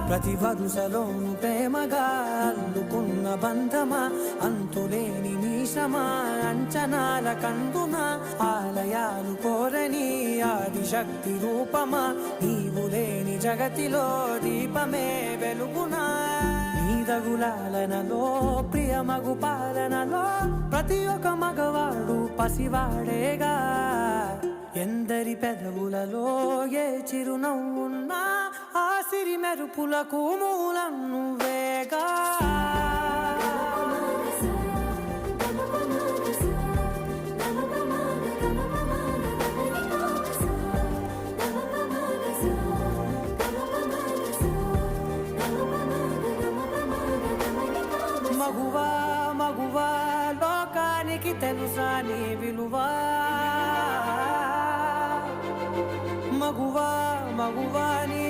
ప్రతి వరుసలోను ప్రేమగా అల్లుకున్న బంధమా, అంతులేని నీ శ్రమ అంచనాల కందున, ఆలయాలు కోరని ఆదిశక్తి రూపమా, నీవు లేని జగతిలో దీపమే వెలుగునా. నీదగులాలనలో ప్రియమగు పాలనలో ప్రతి ఒక్క మగవాడు పసివాడేగా. ఎందరి పెదవులలో ఏ చిరునవ్వున్నా ఆ సిరి మెరుపులకు మూలం నువ్వేగా. మగువా మగువా లోకానికి తెలుసా నీ విలువా, మగువా మగువా నీ